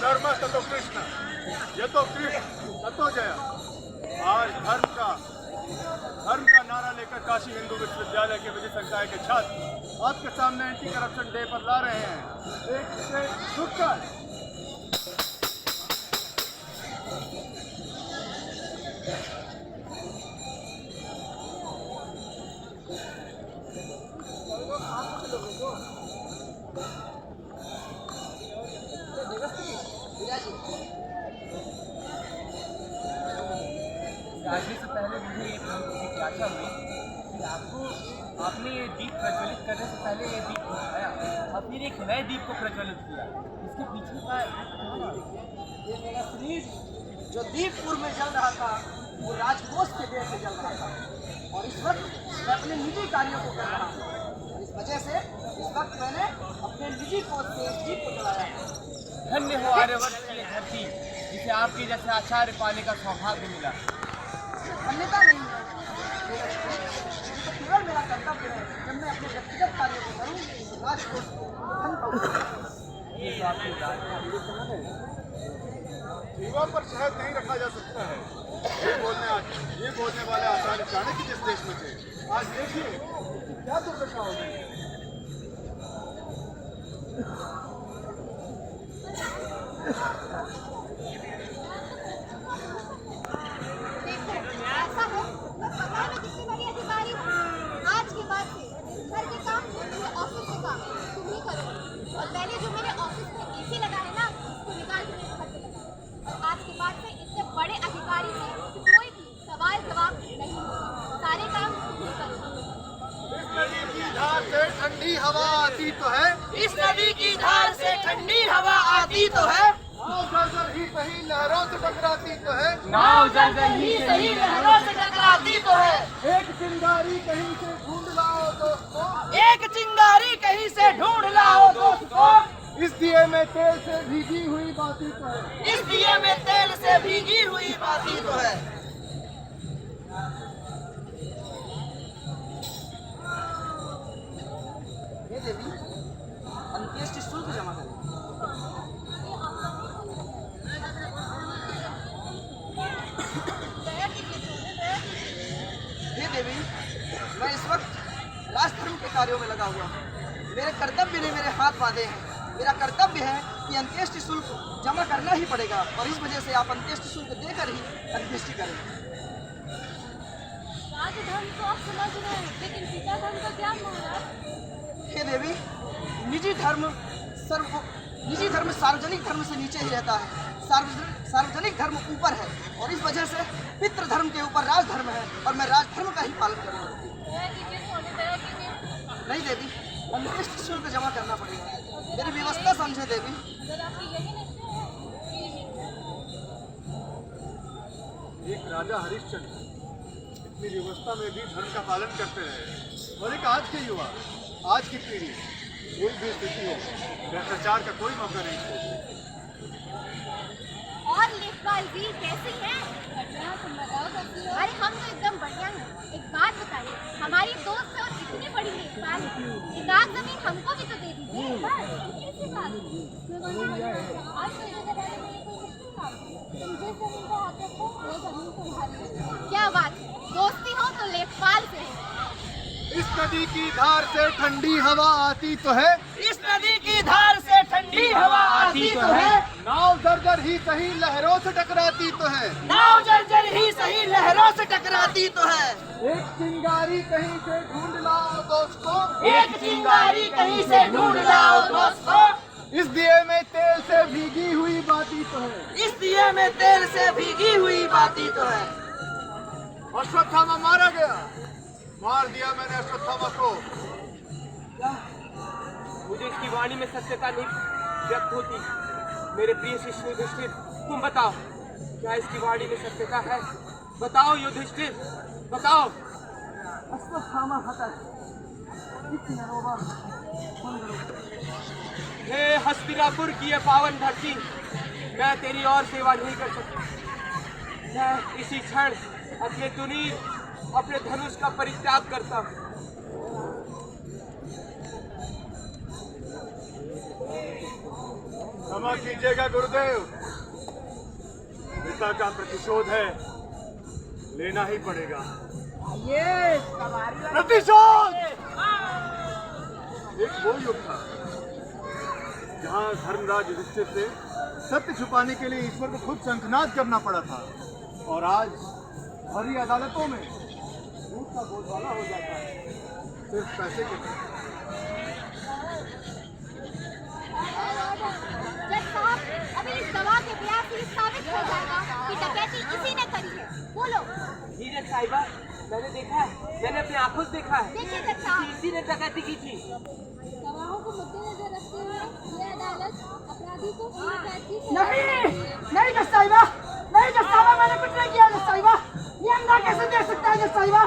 धर्म ततो कृष्ण, यतो कृष्ण ततो जय। आज धर्म का नारा लेकर काशी हिंदू विश्वविद्यालय के विजय संकाय के छात्र आपके सामने एंटी करप्शन डे पर ला रहे हैं एक से झुककर। आगे से पहले मुझे ये जिज्ञासा हुई कि आपने ये दीप प्रज्वलित करने से पहले ये दीप बुझाया और फिर एक नए दीप को प्रज्वलित किया, इसके पीछे का ये मेरा शरीर जो दीपपुर में जल रहा था वो राजकोष के देर से जल रहा था और इस वक्त मैं अपने निजी कार्यों को कर रहा हूँ। इस वजह से इस वक्त मैंने अपने निजी कोष से इस दीप को जलाया है। धन्य हो आर्यवर्त की धरती जिसे आपके जैसे आचार्य पाने का सौभाग्य मिला। धन्यता नहीं है, तो केवल मेरा कर्तव्य है जब मैं अपने व्यक्तिगत कार्यों को करूँ तो राजकोष को धन पाऊँ। ये तो आपकी युवा पर शहद नहीं रखा जा सकता है, ये बोलने वाले आचार्य चाणक्य जिस देश में थे, आज देखिए क्या दुर्दशा हो गई। आज के बाद से घर के काम मेरे ऑफिस के काम तुम ही करो और मैंने जो मेरे ऑफिस में एसी लगा है ना उसको निकाल के मेरे घर पे लगा और आज के बाद से इससे बड़े अधिकारी से कोई भी सवाल जवाब नहीं होगा, सारे काम तुम ही करो। इस नदी की धार से ठंडी हवा आती तो है, इस नदी की धार से ठंडी हवा आती तो है, नाव जर्जर ही सही लहरों से टकराती तो है, नाव जर्जर ही सही लहरों से टकराती तो है। एक चिंगारी कहीं से ढूंढ लाओ दोस्तों, एक चिंगारी कहीं से ढूंढ लाओ दोस्तों, इस दिए में तेल से भीगी हुई बाती तो है। इस दिए में तेल से भीगी हुई बाती तो है। ये देवी अंत्येष्टि शुल्क जमा करें। हे देवी, मैं इस वक्त राजधर्म के कार्यों में लगा हुआ हूँ। मेरे कर्तव्य ने मेरे हाथ बांधे हैं। मेरा कर्तव्य है कि अंत्येष्टि शुल्क जमा करना ही पड़ेगा और इस वजह से आप अंत्येष्टि शुल्क देकर ही अंत्येष्टि करें। राजधर्म तो आप समझ रहे हैं, लेकिन पिता धर्म का क्या महाराज? हे देवी, निजी धर्म सार्वजनिक धर्म से नीचे ही रहता है। सार्वजनिक धर्म ऊपर है और इस वजह से पितृ धर्म के ऊपर राजधर्म है और मैं राजधर्म का ही पालन करूँगा। नहीं देवी, अंत्येष्टि शुल्क जमा करना पड़ेगा। मेरी व्यवस्था समझे देवी। एक राजा हरिश्चंद्र इतनी व्यवस्था में भी धर्म का पालन करते रहे और एक आज के युवा, आज की पीढ़ी कोई भी स्थिति हो भ्रष्टाचार का कोई मौका नहीं छोड़ती। और लेखपाल जी कैसी हैं? अरे हम तो एकदम बढ़िया हैं। एक बात बताइए, हमारी दोस्त है और इतनी बड़ी लेखपाल है, एक आध जमीन हमको भी तो दे दीजिए। कैसी बात? क्या बात है, दोस्ती हो तो लेखपाल से है। इस नदी की धार से ठंडी हवा आती तो है, इस नदी की धार से ठंडी हवा आती तो है, नाव जर्जर ही सही लहरों से टकराती तो है, नाव जर्जर ही सही लहरों से टकराती तो है। एक चिंगारी कहीं से ढूंढ लाओ दोस्तों, एक चिंगारी कहीं से ढूंढ लाओ दोस्तों, इस दिए में तेल से भीगी हुई बाती तो है। इस दिए में तेल से भीगी हुई बाती तो है। अश्वत्थामा मारा गया, मार दिया मैंने अश्वत्थामा को। मुझे इसकी वाणी में सत्यता नहीं व्यक्त होती। मेरे प्रिय शिष्य युधिष्ठिर, तुम बताओ, क्या इसकी वाणी में सत्यता है? बताओ युधिष्ठिर, बताओ। अश्वत्थामा हतः हे हस्तिनापुर की ये पावन धरती, मैं तेरी और सेवा नहीं कर सकती। मैं इसी क्षण अपने तुनीर, अपने धनुष का परित्याग करता हूँ। क्षमा कीजिएगा गुरुदेव, पिता का प्रतिशोध है, लेना ही पड़ेगा। ये सवारी वाला प्रतिशोध एक वो युग था जहां धर्मराज युधिष्ठिर से सत्य छुपाने के लिए ईश्वर को खुद शंखनाद करना पड़ा था, और आज भरी अदालतों में झूठ का बोलबाला हो जाता है सिर्फ पैसे के लिए। जज साहब, अभी इस गवाह के बयान से साबित हो जाएगा कि डकैती इसी ने करी है। बोलो। जी जज साहिबा, मैंने देखा है, मैंने अपनी आंखों से देखा है। देखिए जज साहब, इसी ने डकैती की थी। गवाहों को मद्देनजर रखते हुए ये अदालत अपराधी को नहीं जज साहिबा, नहीं जज साहिबा, मैंने कुछ नहीं किया जज साहिबा। ये अंधा कैसे दे सकता है जज साहिबा?